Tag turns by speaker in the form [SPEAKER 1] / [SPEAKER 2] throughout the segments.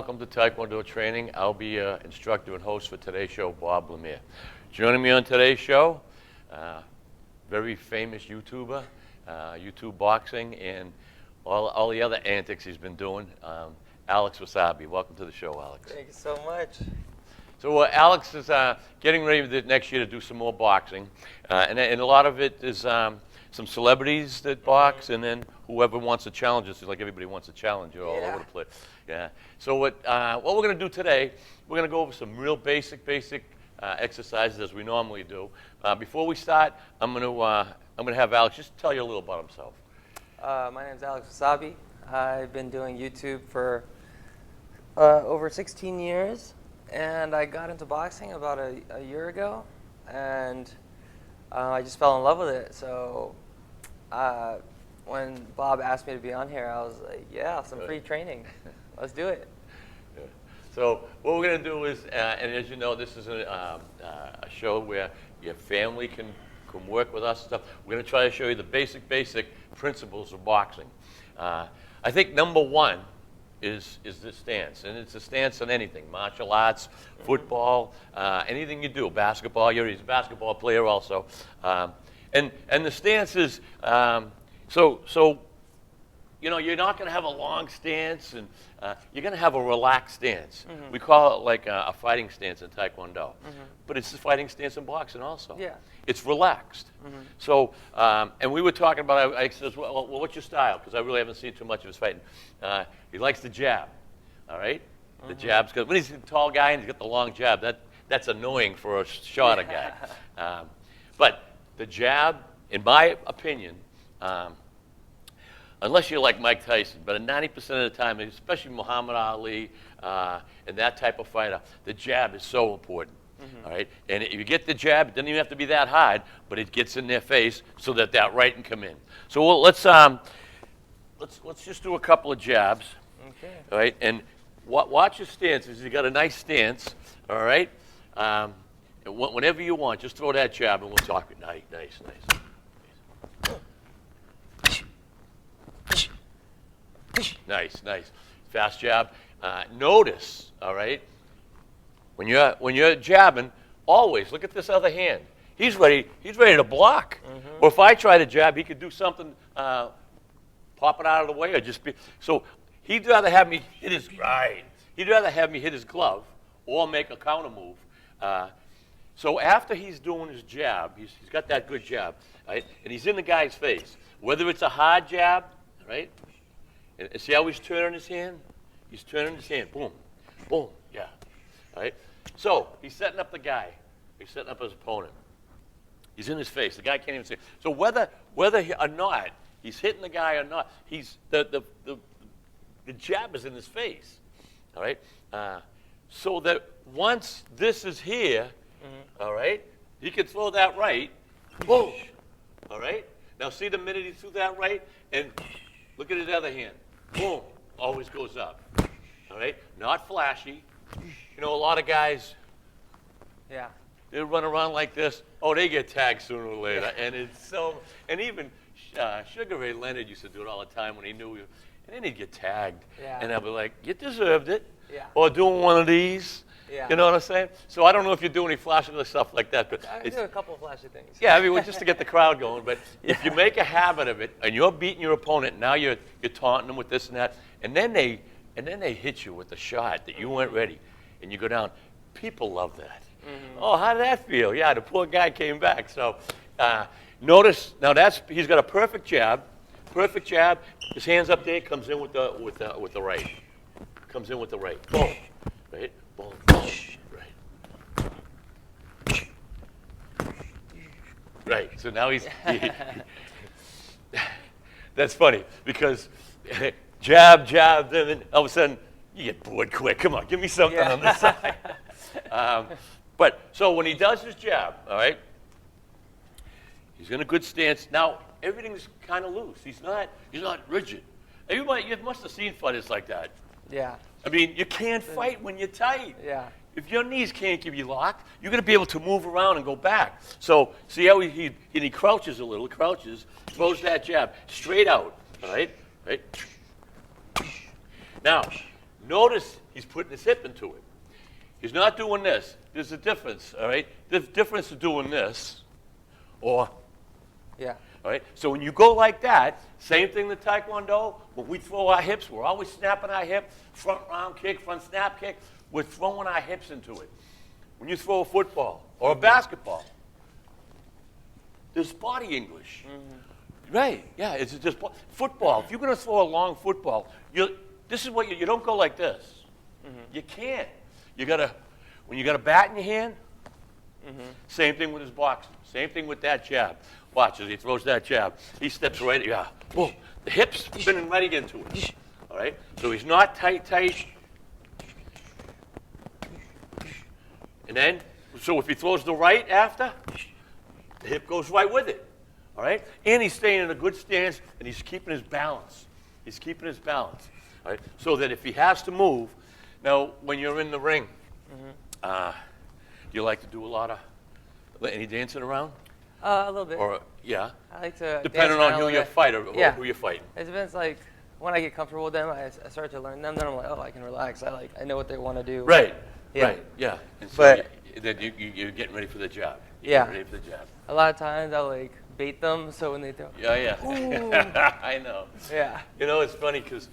[SPEAKER 1] welcome to Tae Kwon Do Training. I'll be instructor and host for today's show, Bob Lemire. Joining me on today's show, very famous YouTuber, YouTube boxing, and all the other antics he's been doing, Alex Wasabi. Welcome to the show, Alex.
[SPEAKER 2] Thank you so much.
[SPEAKER 1] So Alex is getting ready next year to do some more boxing, and a lot of it is some celebrities that box, and then whoever wants a challenge. It's like everybody wants a challenge all over the place. Yeah. So what we're going to do today, we're going to go over some real basic exercises as we normally do. Before we start, I'm going to have Alex just tell you a little about himself.
[SPEAKER 2] My name is Alex Wasabi. I've been doing YouTube for over 16 years, and I got into boxing about a year ago, and I just fell in love with it. So when Bob asked me to be on here, I was like, yeah, some free training. Let's do it.
[SPEAKER 1] Yeah. So what we're going to do is, and as you know, this is a show where your family can work with us and stuff. We're going to try to show you the basic principles of boxing. I think number one is this stance, and it's a stance on anything: martial arts, football, anything you do, basketball. He's a basketball player also, and the stance is so. You know, you're not going to have a long stance, and you're going to have a relaxed stance. We call it like a fighting stance in Tae Kwon Do, but it's a fighting stance in boxing also.
[SPEAKER 2] Yeah.
[SPEAKER 1] It's relaxed. So, and we were talking about, I said, well, what's your style? Because I really haven't seen too much of his fighting. He likes the jab, all right? The jab's good. When he's a tall guy and he's got the long jab, that's annoying for a shorter guy. But the jab, in my opinion, unless you're like Mike Tyson, but 90% of the time, especially Muhammad Ali and that type of fighter, the jab is so important. All right, and if you get the jab, it doesn't even have to be that hard, but it gets in their face so that right can come in. So let's just do a couple of jabs.
[SPEAKER 2] Okay.
[SPEAKER 1] All right, and watch your stances. You got a nice stance. All right, whenever you want, just throw that jab, and we'll talk. Nice. Nice. Fast jab. Notice, all right, when you're jabbing, always look at this other hand. He's ready to block. Or if I try to jab, he could do something, pop it out of the way, or just be. So he'd rather have me hit his He'd rather have me hit his glove or make a counter move. So after he's doing his jab, he's got that good jab, right, and he's in the guy's face. Whether it's a hard jab, right. And see how he's turning his hand? He's turning his hand. Boom. Yeah. All right? So he's setting up the guy. He's setting up his opponent. He's in his face. The guy can't even see. So whether or not he's hitting the guy or not, he's the jab is in his face. All right? So that once this is here, all right, he can throw that right. Boom. All right? Now see the minute he threw that right, and look at his other hand. Boom, always goes up, all right? Not flashy. You know, a lot of guys, they run around like this. Oh, they get tagged sooner or later. And it's so, and even Sugar Ray Leonard used to do it all the time when he knew, and then he'd get tagged. And I'd be like, you deserved it. Or doing one of these. You know what I'm saying? So I don't know if you do any flashy stuff like that. But
[SPEAKER 2] I do a couple of flashy things.
[SPEAKER 1] Yeah, I mean, just to get the crowd going. But if you make a habit of it, and you're beating your opponent, now you're taunting them with this and that, and then they hit you with a shot that you weren't ready, and you go down. People love that. Oh, how did that feel? Yeah, the poor guy came back. So notice now he's got a perfect jab. His hands up there, comes in with the right. Comes in with the right. Boom. Right. Boom. Right. So now that's funny because jab, then all of a sudden you get bored quick. Come on, give me something on this side. But so when he does his jab, all right, he's in a good stance. Now everything's kind of loose. He's not rigid. You must have seen fighters like that.
[SPEAKER 2] Yeah.
[SPEAKER 1] I mean, you can't fight when you're tight.
[SPEAKER 2] Yeah.
[SPEAKER 1] If your knees can't give you locked, you're going to be able to move around and go back. So see how he crouches a little, throws that jab straight out, all right? Now, Notice he's putting his hip into it. He's not doing this. There's a difference, all right? The difference is doing this or,
[SPEAKER 2] Yeah.
[SPEAKER 1] all right? So when you go like that, same thing in Tae Kwon Do. When we throw our hips, we're always snapping our hip, front round kick, front snap kick. We're throwing our hips into it. When you throw a football or a basketball, there's body English. Right, yeah, it's just football. If you're going to throw a long football, this is what you don't go like this. You can't. You got to, when you got a bat in your hand, same thing with his boxing. Same thing with that jab. Watch as he throws that jab. He steps right, yeah, boom. The hips spinning right into it. All right, so he's not tight. And then, so if he throws the right after, the hip goes right with it. All right? And he's staying in a good stance, and he's keeping his balance. He's keeping his balance. All right? So that if he has to move, now, when you're in the ring, do you like to do a lot of, any dancing around?
[SPEAKER 2] A little bit.
[SPEAKER 1] Or, yeah?
[SPEAKER 2] I like to
[SPEAKER 1] Depending
[SPEAKER 2] dance
[SPEAKER 1] on who
[SPEAKER 2] around
[SPEAKER 1] you're
[SPEAKER 2] with it.
[SPEAKER 1] fighting,
[SPEAKER 2] Yeah.
[SPEAKER 1] who you're fighting.
[SPEAKER 2] It depends, like, when I get comfortable with them, I start to learn them, then I'm like, oh, I can relax. I know what they want to do.
[SPEAKER 1] Right,
[SPEAKER 2] Yeah.
[SPEAKER 1] right, yeah. And so
[SPEAKER 2] But-
[SPEAKER 1] then you're getting ready for the job. You're
[SPEAKER 2] Yeah.
[SPEAKER 1] getting ready for the job.
[SPEAKER 2] A lot of times I'll, like, bait them, so when they throw,
[SPEAKER 1] Yeah.
[SPEAKER 2] Ooh.
[SPEAKER 1] I know.
[SPEAKER 2] yeah.
[SPEAKER 1] You know, it's funny because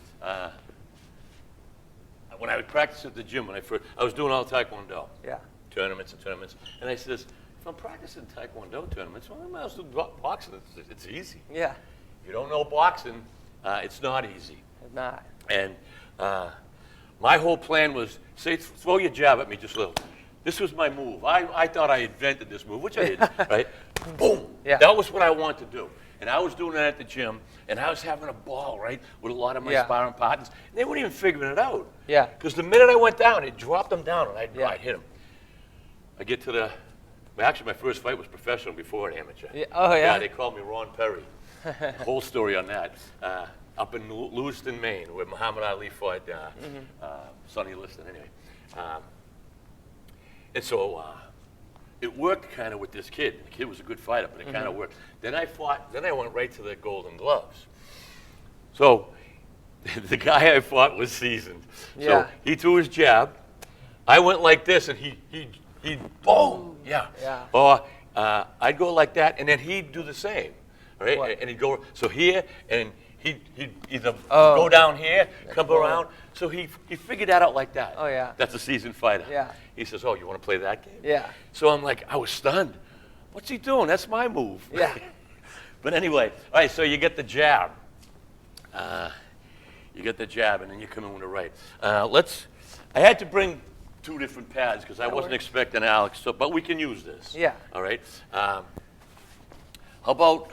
[SPEAKER 1] when I would practice at the gym, I was doing all Tae Kwon Do,
[SPEAKER 2] Yeah.
[SPEAKER 1] tournaments, and I says, if I'm practicing Tae Kwon Do tournaments, well, I might as well do boxing. It's easy.
[SPEAKER 2] Yeah.
[SPEAKER 1] You don't know boxing, it's not easy.
[SPEAKER 2] It's not.
[SPEAKER 1] And my whole plan was, throw your jab at me just a little. This was my move. I thought I invented this move, which I didn't, right? Boom.
[SPEAKER 2] Yeah.
[SPEAKER 1] That was what I wanted to do. And I was doing that at the gym, and I was having a ball, right, with a lot of my
[SPEAKER 2] Yeah.
[SPEAKER 1] sparring partners. And they weren't even figuring it out.
[SPEAKER 2] Yeah.
[SPEAKER 1] Because the minute I went down, it dropped them down, and I'd hit them. I get to actually, my first fight was professional before an amateur.
[SPEAKER 2] Yeah. Oh, yeah?
[SPEAKER 1] Yeah, they called me Ron Perry. Whole story on that. Up in Lewiston, Maine, where Muhammad Ali fought Sonny Liston, anyway. And so it worked kind of with this kid. The kid was a good fighter, but it kind of worked. Then I went right to the Golden Gloves. So the guy I fought was seasoned.
[SPEAKER 2] Yeah.
[SPEAKER 1] So he threw his jab. I went like this, and he boom, yeah.
[SPEAKER 2] Yeah.
[SPEAKER 1] Or I'd go like that, and then he'd do the same, right?
[SPEAKER 2] What?
[SPEAKER 1] And he'd go, so here, and he'd either
[SPEAKER 2] Oh.
[SPEAKER 1] go down here, come
[SPEAKER 2] cool.
[SPEAKER 1] around. So he figured that out like that.
[SPEAKER 2] Oh, yeah.
[SPEAKER 1] That's a seasoned fighter.
[SPEAKER 2] Yeah.
[SPEAKER 1] He says, oh, you want to play that game?
[SPEAKER 2] Yeah.
[SPEAKER 1] So I'm like, I was stunned. What's he doing? That's my move.
[SPEAKER 2] Yeah.
[SPEAKER 1] But anyway, all right, so you get the jab. You get the jab, and then you come in with the right. I had to bring two different pads because I wasn't
[SPEAKER 2] works.
[SPEAKER 1] expecting Alex, but we can use this.
[SPEAKER 2] Yeah.
[SPEAKER 1] All right. How about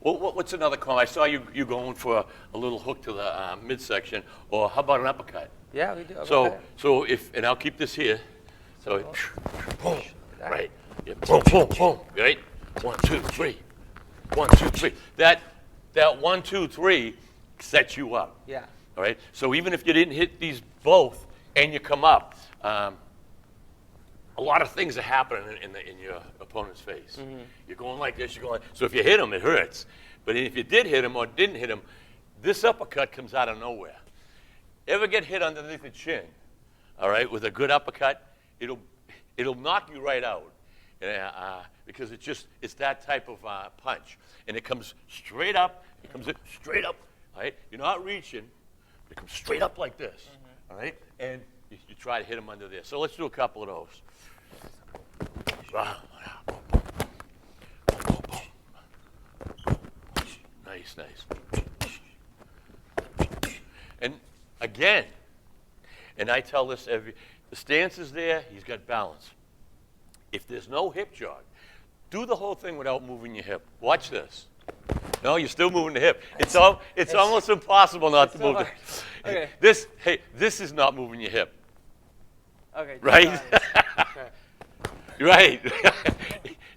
[SPEAKER 1] what's another call? I saw you going for a little hook to the midsection, or how about an uppercut?
[SPEAKER 2] Yeah, we do.
[SPEAKER 1] So and I'll keep this here. So, boom,
[SPEAKER 2] That.
[SPEAKER 1] right. Yeah, boom, boom, boom. Right. 1, 2, 3. 1, 2, 3. That 1, 2, 3 sets you up.
[SPEAKER 2] Yeah.
[SPEAKER 1] All right. So even if you didn't hit these both and you come up, a lot of things are happening in your opponent's face. You're going like this. You're going. So if you hit him, it hurts. But if you did hit him or didn't hit him, this uppercut comes out of nowhere. Ever get hit underneath the chin? All right, with a good uppercut, it'll knock you right out. Because it's that type of punch, and it comes straight up. It comes in straight up. All right, you're not reaching. It comes straight up like this. All right, and you try to hit him under there. So let's do a couple of those. Nice. And again, and I tell this the stance is there. He's got balance. If there's no hip jog, do the whole thing without moving your hip. Watch this. No, you're still moving the hip. It's almost impossible not to
[SPEAKER 2] so
[SPEAKER 1] move the
[SPEAKER 2] hard. Okay.
[SPEAKER 1] This is not moving your hip.
[SPEAKER 2] Okay.
[SPEAKER 1] Right? Right.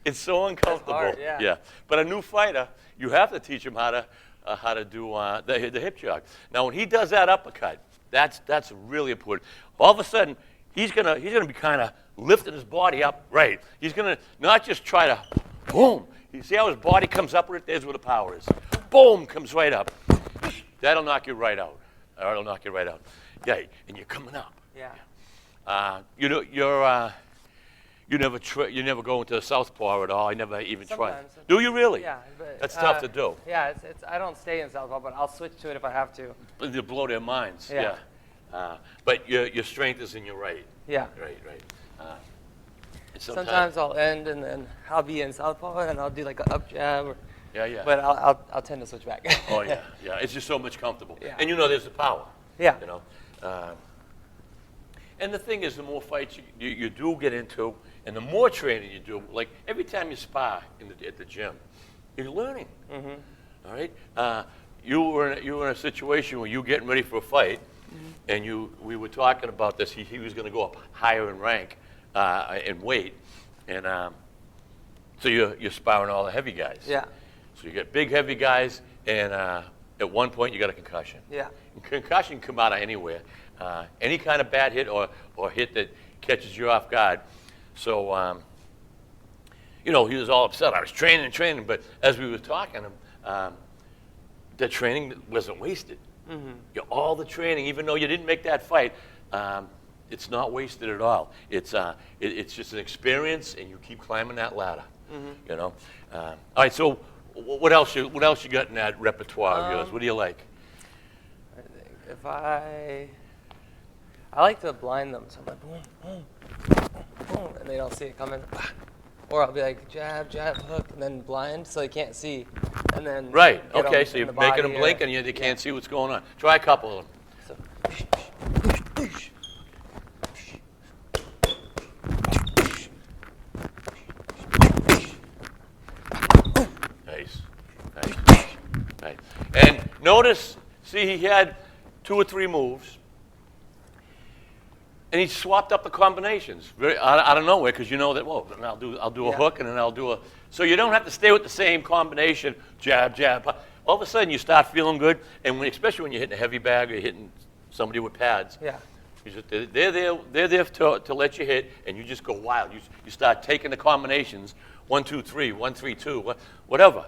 [SPEAKER 1] It's so uncomfortable.
[SPEAKER 2] hard, yeah.
[SPEAKER 1] But a new fighter, you have to teach him how to do the hip jog. Now, when he does that uppercut, that's really important. All of a sudden, he's gonna be kind of lifting his body up. Right. He's gonna not just try to boom. You see how his body comes up with it? There's where the power is. Boom, comes right up. That'll knock you right out. Or it'll knock you right out. Yeah, and you're coming up.
[SPEAKER 2] Yeah.
[SPEAKER 1] You know, you never go into the southpaw at all. I never even tried.
[SPEAKER 2] Sometimes.
[SPEAKER 1] Do you really?
[SPEAKER 2] Yeah. But,
[SPEAKER 1] That's tough to do.
[SPEAKER 2] Yeah, I don't stay in southpaw, but I'll switch to it if I have to.
[SPEAKER 1] They blow their minds.
[SPEAKER 2] Yeah.
[SPEAKER 1] But your strength is in your right.
[SPEAKER 2] Yeah.
[SPEAKER 1] Right. And
[SPEAKER 2] Sometimes I'll end and then I'll be in southpaw and I'll do like an up jab. Or,
[SPEAKER 1] Yeah.
[SPEAKER 2] But I'll tend to switch back.
[SPEAKER 1] Oh yeah. It's just so much comfortable.
[SPEAKER 2] Yeah.
[SPEAKER 1] And you know, there's the power.
[SPEAKER 2] Yeah.
[SPEAKER 1] You know. And the thing is, the more fights you do get into, and the more training you do, like every time you spar at the gym, you're learning. All right. You were in a situation where you were getting ready for a fight, and we were talking about this. He was going to go up higher in rank, in weight, and so you're sparring all the heavy guys.
[SPEAKER 2] Yeah.
[SPEAKER 1] So you get big heavy guys, and at one point you got a concussion.
[SPEAKER 2] Yeah.
[SPEAKER 1] And concussion can come out of anywhere, any kind of bad hit or hit that catches you off guard. So you know, he was all upset. I was training, but as we were talking, the training wasn't wasted. All the training, even though you didn't make that fight, it's not wasted at all. It's just an experience, and you keep climbing that ladder. You know. All right. So what else you got in that repertoire of yours? What do you like?
[SPEAKER 2] I think if I like to blind them, so I'm like boom, boom, boom, boom, and they don't see it coming. Or I'll be like jab, jab, hook, and then blind so they can't see, and then
[SPEAKER 1] Right.
[SPEAKER 2] get
[SPEAKER 1] Okay.
[SPEAKER 2] 'em
[SPEAKER 1] So
[SPEAKER 2] in
[SPEAKER 1] you're
[SPEAKER 2] the
[SPEAKER 1] making them
[SPEAKER 2] body
[SPEAKER 1] blink,
[SPEAKER 2] or-
[SPEAKER 1] and they can't see what's going on. Try a couple of them.
[SPEAKER 2] So,
[SPEAKER 1] Nice. And notice, see, he had 2 or 3 moves, and he swapped up the combinations out of nowhere, because you know that. Well, then I'll do a
[SPEAKER 2] Yeah.
[SPEAKER 1] hook, and then I'll do a. So you don't have to stay with the same combination, jab, jab. All of a sudden, you start feeling good, and especially when you're hitting a heavy bag or you're hitting somebody with pads.
[SPEAKER 2] yeah.
[SPEAKER 1] They're there to let you hit, and you just go wild. You start taking the combinations, 1, 2, 3, 1, 3, 2, whatever.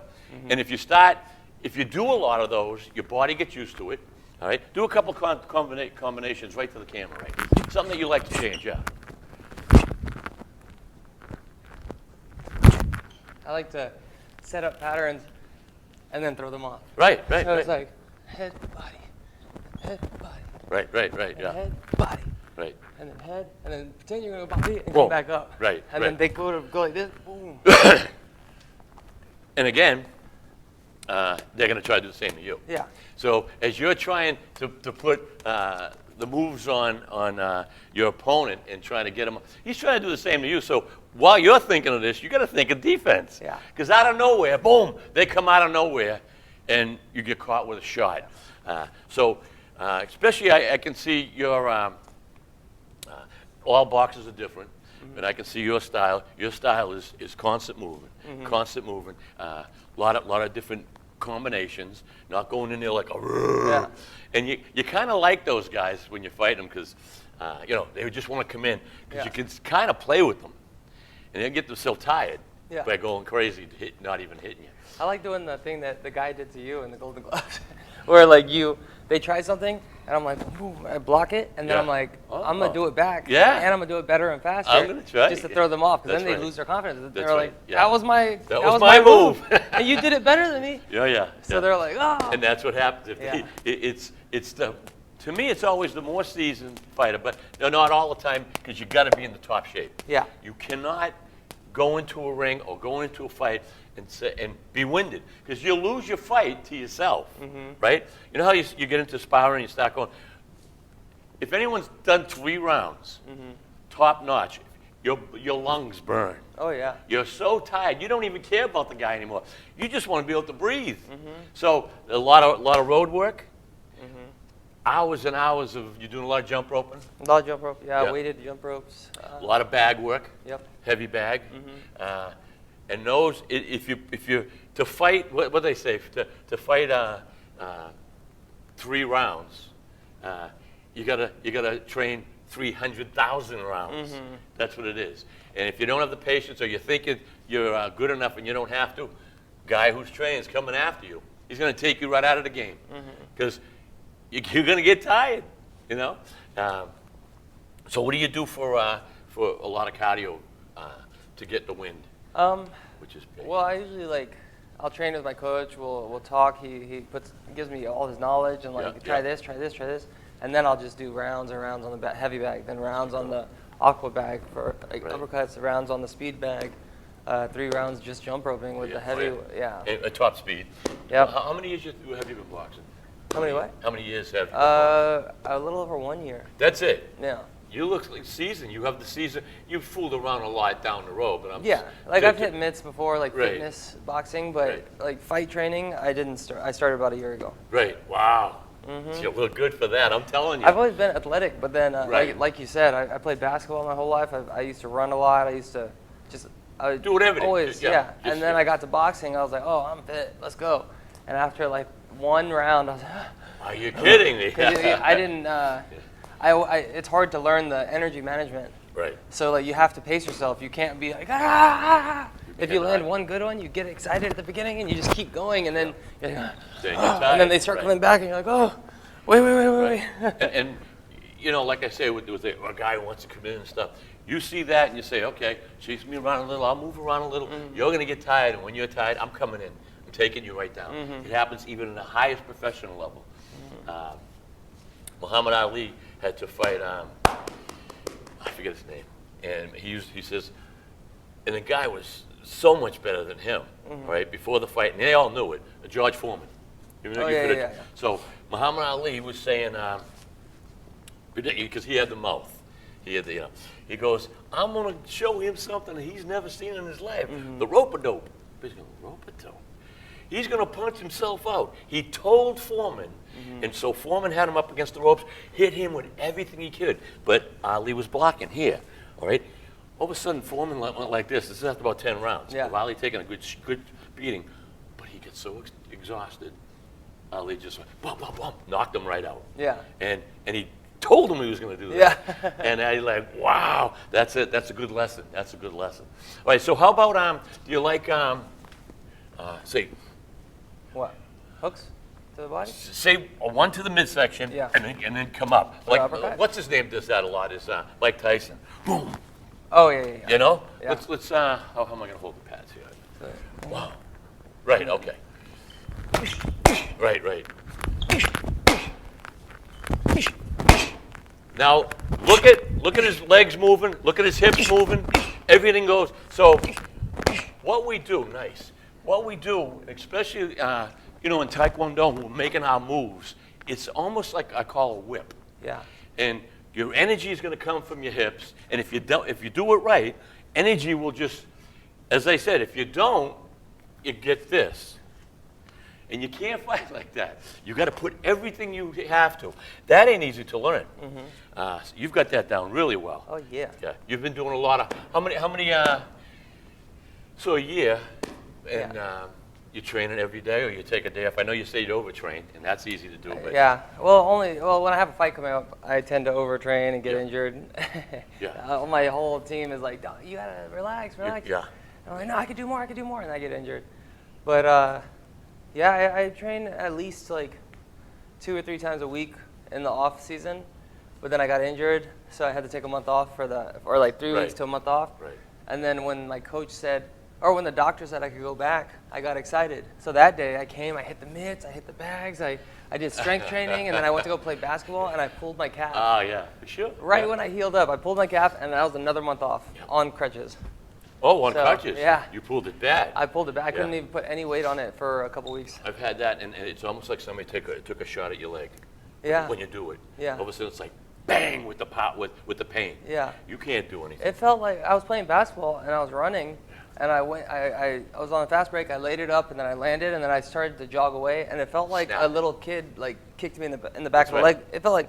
[SPEAKER 1] And if you do a lot of those, your body gets used to it. All right, do a couple combinations right to the camera, right? Something that you like to change, yeah.
[SPEAKER 2] I like to set up patterns and then throw them off.
[SPEAKER 1] Right.
[SPEAKER 2] So it's like head, body,
[SPEAKER 1] Right, yeah.
[SPEAKER 2] head, body,
[SPEAKER 1] Right.
[SPEAKER 2] and then head, and then pretend you're gonna go body and
[SPEAKER 1] Whoa.
[SPEAKER 2] come back up.
[SPEAKER 1] Right,
[SPEAKER 2] And
[SPEAKER 1] right.
[SPEAKER 2] then they go like this, boom.
[SPEAKER 1] And again, they're going to try to do the same to you.
[SPEAKER 2] Yeah.
[SPEAKER 1] So as you're trying to put the moves on your opponent and trying to get him, he's trying to do the same to you. So while you're thinking of this, you got to think of defense.
[SPEAKER 2] Yeah.
[SPEAKER 1] Because out of nowhere, boom, they come out of nowhere, and you get caught with a shot. Especially I can see your all boxes are different. But I can see your style. Your style is constant movement, constant movement. Lot of different combinations. Not going in there like a.
[SPEAKER 2] Yeah.
[SPEAKER 1] And you kind of like those guys when you fight them, because you know, they just want to come in, because you can kind of play with them, and they get themselves tired by going crazy, not even hitting you.
[SPEAKER 2] I like doing the thing that the guy did to you in the Golden Gloves, where like they try something, and I'm like, boom, I block it, and then
[SPEAKER 1] Yeah.
[SPEAKER 2] I'm like, I'm gonna do it back,
[SPEAKER 1] Yeah.
[SPEAKER 2] and I'm gonna do it better and faster.
[SPEAKER 1] I'm gonna try.
[SPEAKER 2] just to throw them off, because
[SPEAKER 1] That's
[SPEAKER 2] then they
[SPEAKER 1] right.
[SPEAKER 2] lose their confidence.
[SPEAKER 1] That's
[SPEAKER 2] They're
[SPEAKER 1] right.
[SPEAKER 2] like,
[SPEAKER 1] Yeah.
[SPEAKER 2] that was my
[SPEAKER 1] move.
[SPEAKER 2] and you did it better than me.
[SPEAKER 1] Yeah.
[SPEAKER 2] So they're like, oh.
[SPEAKER 1] And that's what happens. It's to me, it's always the more seasoned fighter, but not all the time, because you got to be in the top shape.
[SPEAKER 2] Yeah.
[SPEAKER 1] You cannot go into a ring or go into a fight and be winded, because you'll lose your fight to yourself, right? You know how you get into sparring and you start going. If anyone's done 3 rounds, top notch, your lungs burn.
[SPEAKER 2] Oh yeah.
[SPEAKER 1] You're so tired, you don't even care about the guy anymore. You just want to be able to breathe. So a lot of road work, hours and hours of, you're doing a lot of jump roping,
[SPEAKER 2] A lot of jump rope. Yeah,
[SPEAKER 1] Yeah.
[SPEAKER 2] weighted jump ropes.
[SPEAKER 1] a lot of bag work,
[SPEAKER 2] Yep.
[SPEAKER 1] heavy bag, and those, if you to fight, what do they say, to fight 3 rounds, you gotta train 300,000 rounds. That's what it is. And if you don't have the patience, or you think you're good enough and you don't have to, guy who's trained is coming after you. He's going to take you right out of the game, because you're going to get tired. You know. So what do you do for a lot of cardio to get the wind? Which is big.
[SPEAKER 2] Well, I usually I'll train with my coach. We'll talk. He gives me all his knowledge and try this, try this, try this, and then I'll just do rounds and rounds on the heavy bag, then rounds on the aqua bag for uppercuts, rounds on the speed bag, 3 rounds just jump roping with the heavy. Yeah.
[SPEAKER 1] A top speed.
[SPEAKER 2] Yep.
[SPEAKER 1] How many years have you been boxing?
[SPEAKER 2] How many what?
[SPEAKER 1] How many years have you been boxing?
[SPEAKER 2] A little over 1 year.
[SPEAKER 1] That's it.
[SPEAKER 2] Yeah.
[SPEAKER 1] You look like seasoned. You have the season. You've fooled around a lot down the road, but
[SPEAKER 2] I've hit mitts before, fitness boxing, but fight training, I didn't start. I started about a year ago.
[SPEAKER 1] Right. Wow. So you look good for that. I'm telling you.
[SPEAKER 2] I've always been athletic, but then, like you said, I played basketball my whole life. I used to run a lot. I used to
[SPEAKER 1] do whatever.
[SPEAKER 2] Always, and then I got to boxing. I was like, oh, I'm fit. Let's go. And after 1 round, I was like,
[SPEAKER 1] are you kidding me?
[SPEAKER 2] I didn't. It's hard to learn the energy management.
[SPEAKER 1] Right.
[SPEAKER 2] So you have to pace yourself. You can't be like, ah. If you land one good one, you get excited at the beginning and you just keep going, and then you're like, and then they start coming back and you're like, oh, wait.
[SPEAKER 1] and like I say, with a guy who wants to come in and stuff, you see that and you say, okay, chase me around a little, I'll move around a little. You're going to get tired, and when you're tired, I'm coming in. I'm taking you right down. It happens even in the highest professional level. Muhammad Ali had to fight, I forget his name, and he says, and the guy was so much better than him, right, before the fight, and they all knew it, George Foreman. So Muhammad Ali was saying, because he had the mouth, he goes, I'm going to show him something he's never seen in his life, the rope-a-dope. He's going, rope-a-dope? He's going to punch himself out. He told Foreman, and so Foreman had him up against the ropes, hit him with everything he could, but Ali was blocking here, all right? All of a sudden, Foreman went like this. This is after about 10 rounds.
[SPEAKER 2] Yeah.
[SPEAKER 1] Ali taking a good beating, but he gets so exhausted, Ali just went, bum, bum, bum, knocked him right out.
[SPEAKER 2] Yeah.
[SPEAKER 1] And he told him he was going to do that. Yeah. And I like, wow, that's it. That's a good lesson. That's a good lesson. All right, so how about, do you like, say,
[SPEAKER 2] what? Hooks to the body?
[SPEAKER 1] Say one to the midsection, and then come up. Like, what's his name does that a lot is Mike Tyson. Boom.
[SPEAKER 2] Oh, yeah.
[SPEAKER 1] You know?
[SPEAKER 2] Yeah.
[SPEAKER 1] Let's how am I going to hold the pads here? Wow. Right, okay. Right. Now, look at his legs moving, look at his hips moving, everything goes. So, what we do, especially, in Tae Kwon Do, when we're making our moves, it's almost like I call a whip.
[SPEAKER 2] Yeah.
[SPEAKER 1] And your energy is going to come from your hips, and if you do it right, energy will just, as I said, if you don't, you get this. And you can't fight like that. You got to put everything you have to. That ain't easy to learn. So you've got that down really well.
[SPEAKER 2] Oh yeah.
[SPEAKER 1] Yeah. You've been doing a lot of how many? So a year, and you train it every day, or you take a day off. I know you say you overtrain, and that's easy to do. But
[SPEAKER 2] yeah. Well, when I have a fight coming up, I tend to overtrain and get injured.
[SPEAKER 1] Yeah.
[SPEAKER 2] My whole team is like, you gotta relax.
[SPEAKER 1] Yeah.
[SPEAKER 2] I'm like, no, I could do more, and I get injured. But I train at least 2 or 3 times a week in the off season. But then I got injured, so I had to take a month off or 3 weeks to a month off.
[SPEAKER 1] Right.
[SPEAKER 2] And then when my coach said, or when the doctor said I could go back, I got excited. So that day I came, I hit the mitts, I hit the bags, I did strength training, and then I went to go play basketball, and I pulled my calf.
[SPEAKER 1] Oh, yeah. Sure.
[SPEAKER 2] Right when I healed up, I pulled my calf, and that was another month off on crutches.
[SPEAKER 1] Oh, on crutches?
[SPEAKER 2] Yeah.
[SPEAKER 1] You pulled it bad.
[SPEAKER 2] I pulled it back. I couldn't even put any weight on it for a couple weeks.
[SPEAKER 1] I've had that, and it's almost like somebody took a shot at your leg.
[SPEAKER 2] Yeah.
[SPEAKER 1] When you do it.
[SPEAKER 2] Yeah.
[SPEAKER 1] All of a sudden, it's like bang with the pain.
[SPEAKER 2] Yeah.
[SPEAKER 1] You can't do anything.
[SPEAKER 2] It felt like I was playing basketball, and I was running, and I was on a fast break. I laid it up, and then I landed, and then I started to jog away, and it felt like a little kid kicked me in the back of the leg. It felt like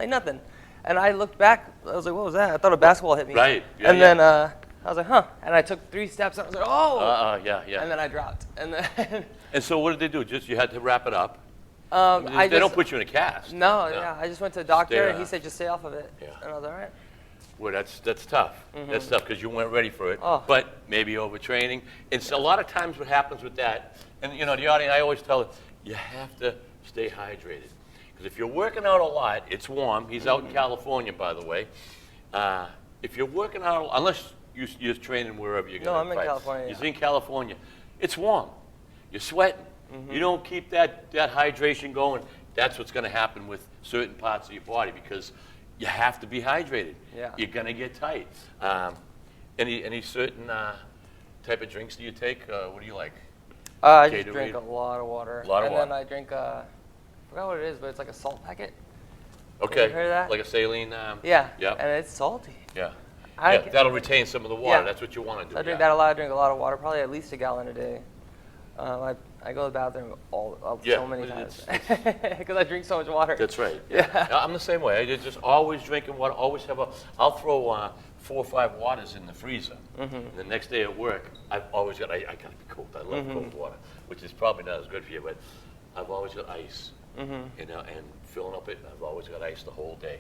[SPEAKER 2] nothing. And I looked back. I was like, what was that? I thought a basketball hit me.
[SPEAKER 1] Right. Yeah,
[SPEAKER 2] and then I was like, huh. And I took 3 steps, and I was like, oh.
[SPEAKER 1] Yeah.
[SPEAKER 2] And then I dropped. And then
[SPEAKER 1] and so what did they do? Just you had to wrap it up?
[SPEAKER 2] They
[SPEAKER 1] don't put you in a cast.
[SPEAKER 2] No. I just went to the doctor, and he said, just stay off of it.
[SPEAKER 1] Yeah.
[SPEAKER 2] And I was all right.
[SPEAKER 1] Well, that's tough. That's tough because you weren't ready for it.
[SPEAKER 2] Oh.
[SPEAKER 1] But maybe overtraining. It's a lot of times what happens with that, and the audience, I always tell it, you have to stay hydrated. Because if you're working out a lot, it's warm. He's out in California, by the way. If you're working out, unless you're training wherever you're going to fight.
[SPEAKER 2] No, I'm in California.
[SPEAKER 1] He's in California. It's warm. You're sweating. You don't keep that hydration going. That's what's going to happen with certain parts of your body because you have to be hydrated.
[SPEAKER 2] Yeah.
[SPEAKER 1] You're going to get tight. Any certain type of drinks do you take? What do you like?
[SPEAKER 2] I just drink a lot of water. And then I drink, I forgot what it is, but it's like a salt packet.
[SPEAKER 1] Okay.
[SPEAKER 2] Have you heard of that?
[SPEAKER 1] Like a saline.
[SPEAKER 2] Yeah.
[SPEAKER 1] Yep.
[SPEAKER 2] And it's salty.
[SPEAKER 1] Yeah. That'll retain some of the water.
[SPEAKER 2] Yeah.
[SPEAKER 1] That's what you want to do.
[SPEAKER 2] So I drink that a lot. I drink a lot of water, probably at least a gallon a day. I go to the bathroom so many times because I drink so much water.
[SPEAKER 1] That's right. Yeah. I'm the same way. I just always drinking water. Always I'll throw 4 or 5 waters in the freezer. And the next day at work, I've always got. I gotta be cold. I love cold water, which is probably not as good for you, but I've always got ice. And filling up it, I've always got ice the whole day.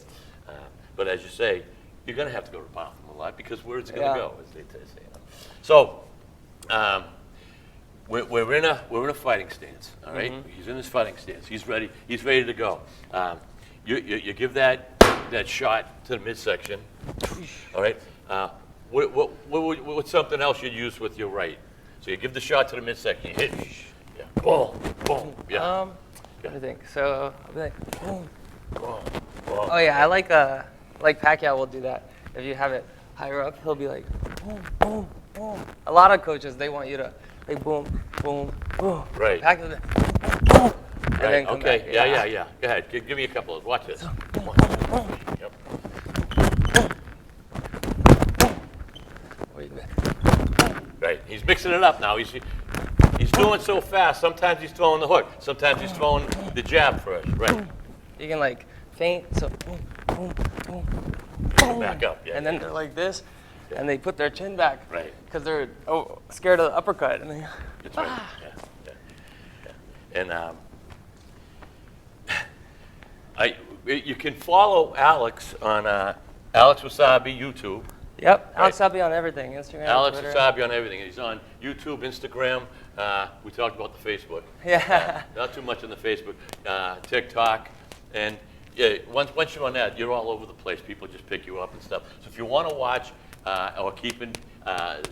[SPEAKER 1] But as you say, you're gonna have to go to the bathroom a lot because where it's gonna go, as they say. So. We're in a fighting stance, all right? He's in his fighting stance. He's ready. He's ready to go. You give that shot to the midsection, all right? What's something else you'd use with your right? So you give the shot to the midsection. You hit, boom, boom,
[SPEAKER 2] Let me think. So I'll be like, boom.
[SPEAKER 1] Boom, boom.
[SPEAKER 2] Oh yeah, I like Pacquiao will do that. If you have it higher up, he'll be like, boom, boom, boom. A lot of coaches they want you to. Like boom, boom, boom.
[SPEAKER 1] Right.
[SPEAKER 2] Back to the boom, and
[SPEAKER 1] Right.
[SPEAKER 2] then come
[SPEAKER 1] Okay.
[SPEAKER 2] back.
[SPEAKER 1] Yeah. Go ahead. Give me a couple of. Watch this. Yep. Right. He's mixing it up now. He's doing so fast. Sometimes he's throwing the hook. Sometimes he's throwing the jab first. Right.
[SPEAKER 2] You can like feint. So boom, boom, boom, boom.
[SPEAKER 1] Back up. Yeah.
[SPEAKER 2] And then they're like this, and they put their chin back.
[SPEAKER 1] Right.
[SPEAKER 2] Because they're scared of the uppercut, and they.
[SPEAKER 1] That's right. Yeah. And you can follow Alex on Alex Wasabi YouTube.
[SPEAKER 2] Yep.
[SPEAKER 1] Right.
[SPEAKER 2] Alex Wasabi on everything. Instagram.
[SPEAKER 1] Alex
[SPEAKER 2] Twitter.
[SPEAKER 1] Wasabi on everything. He's on YouTube, Instagram. We talked about the Facebook.
[SPEAKER 2] Yeah.
[SPEAKER 1] Not too much on the Facebook. TikTok. And yeah, once you're on that, you're all over the place. People just pick you up and stuff. So if you want to watch or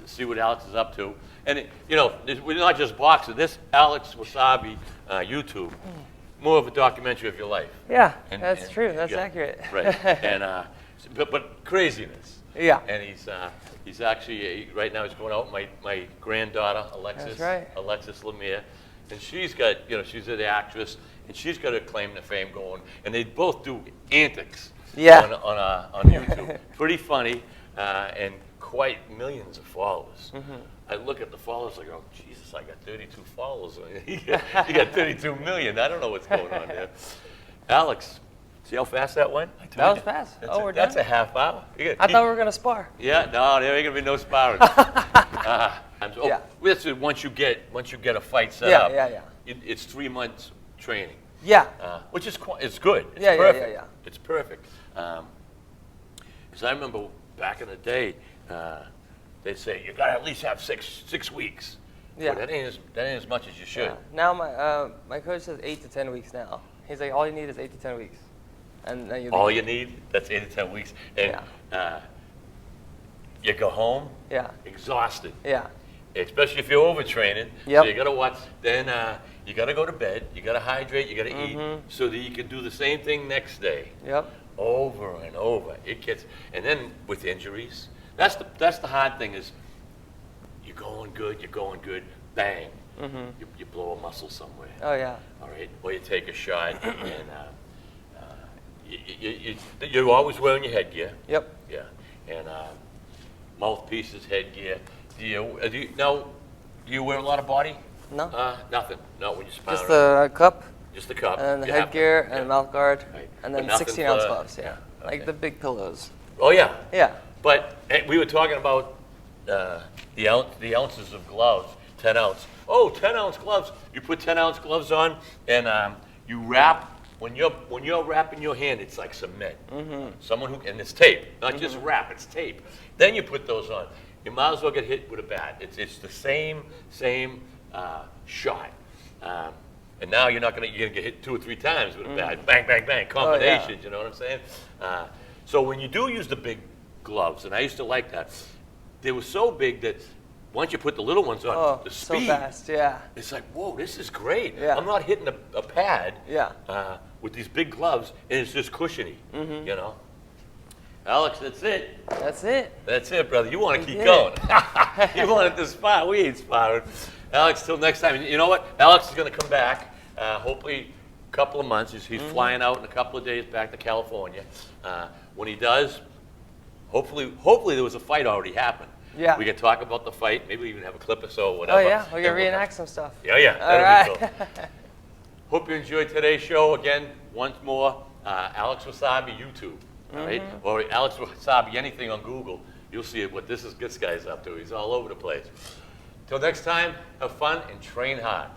[SPEAKER 1] see what Alex is up to, and we're not just boxing. This Alex Wasabi YouTube, more of a documentary of your life.
[SPEAKER 2] Yeah, that's true. That's accurate.
[SPEAKER 1] Right. And but craziness.
[SPEAKER 2] Yeah.
[SPEAKER 1] And he's actually right now he's going out with my granddaughter Alexis.
[SPEAKER 2] That's right.
[SPEAKER 1] Alexis Lemire, and she's got she's the actress and she's got a claim to fame going, and they both do antics.
[SPEAKER 2] Yeah.
[SPEAKER 1] On YouTube. Pretty funny and quite millions of followers. I look at the followers, I go, Jesus, I got 32 followers. You got 32 million. I don't know what's going on there. Alex, see how fast that went?
[SPEAKER 2] That was fast. We're done.
[SPEAKER 1] That's a half hour.
[SPEAKER 2] I thought we were going to spar.
[SPEAKER 1] Yeah, no, there ain't gonna be no sparring. This is once you get a fight set up. Yeah. It's 3 months training.
[SPEAKER 2] Yeah.
[SPEAKER 1] Which is it's good. It's
[SPEAKER 2] Yeah,
[SPEAKER 1] perfect.
[SPEAKER 2] yeah.
[SPEAKER 1] It's perfect. Because I remember back in the day, they'd say you gotta at least have six weeks.
[SPEAKER 2] Yeah.
[SPEAKER 1] But that ain't as much as you should.
[SPEAKER 2] Yeah. Now my coach says 8 to 10 weeks now. He's like, all you need is 8 to 10 weeks. And then
[SPEAKER 1] all you need, that's 8 to 10 weeks. And you go home exhausted.
[SPEAKER 2] Yeah.
[SPEAKER 1] Especially if you're overtraining.
[SPEAKER 2] Yep.
[SPEAKER 1] So you gotta watch. Then you gotta go to bed. You gotta hydrate. You gotta eat, so that you can do the same thing next day.
[SPEAKER 2] Yep.
[SPEAKER 1] Over and over. It gets, and then with injuries, that's the hard thing is you're going good, bang, you blow a muscle somewhere.
[SPEAKER 2] Oh yeah.
[SPEAKER 1] All right, or you take a shot, and you're always wearing your headgear.
[SPEAKER 2] Yep.
[SPEAKER 1] Yeah, and mouthpieces, headgear. Do you wear a lot of body?
[SPEAKER 2] No.
[SPEAKER 1] Nothing. Not when you spar.
[SPEAKER 2] Just the cup.
[SPEAKER 1] Just the cup.
[SPEAKER 2] And then the headgear and mouth guard.
[SPEAKER 1] Right.
[SPEAKER 2] And then
[SPEAKER 1] But
[SPEAKER 2] 16-ounce
[SPEAKER 1] nothing
[SPEAKER 2] gloves. Yeah.
[SPEAKER 1] Okay.
[SPEAKER 2] Like the big pillows.
[SPEAKER 1] Oh yeah.
[SPEAKER 2] Yeah.
[SPEAKER 1] But we were talking about the ounces of gloves, 10 ounce. Oh, 10-ounce gloves. You put 10-ounce gloves on, and you wrap. When you're wrapping your hand, it's like cement. Someone and it's tape, not just wrap. It's tape. Then you put those on. You might as well get hit with a bat. It's the same shot. And now you're not going to get hit 2 or 3 times with a bat. Bang, bang, bang, combinations, you know what I'm saying? So when you do use the big gloves, and I used to like that, they were so big that once you put the little ones on, the speed,
[SPEAKER 2] so fast, yeah.
[SPEAKER 1] it's like, whoa, this is great.
[SPEAKER 2] Yeah.
[SPEAKER 1] I'm not hitting a pad
[SPEAKER 2] Yeah.
[SPEAKER 1] with these big gloves, and it's just cushiony, you know? Alex, that's it.
[SPEAKER 2] That's it.
[SPEAKER 1] That's it, brother. You want to keep going. You wanted to spar. We ain't sparring. Alex, till next time. You know what? Alex is going to come back, hopefully a couple of months. He's flying out in a couple of days back to California. When he does, hopefully there was a fight already happened.
[SPEAKER 2] Yeah.
[SPEAKER 1] We can talk about the fight. Maybe we even have a clip or so or whatever.
[SPEAKER 2] Oh, yeah. We can reenact some stuff.
[SPEAKER 1] Yeah.
[SPEAKER 2] All
[SPEAKER 1] That'll be
[SPEAKER 2] right.
[SPEAKER 1] cool. Hope you enjoyed today's show. Again, once more, Alex Wasabi YouTube. All right? Or Alex Wasabi, anything on Google. You'll see what this guy's up to. He's all over the place. Till next time, have fun and train hard.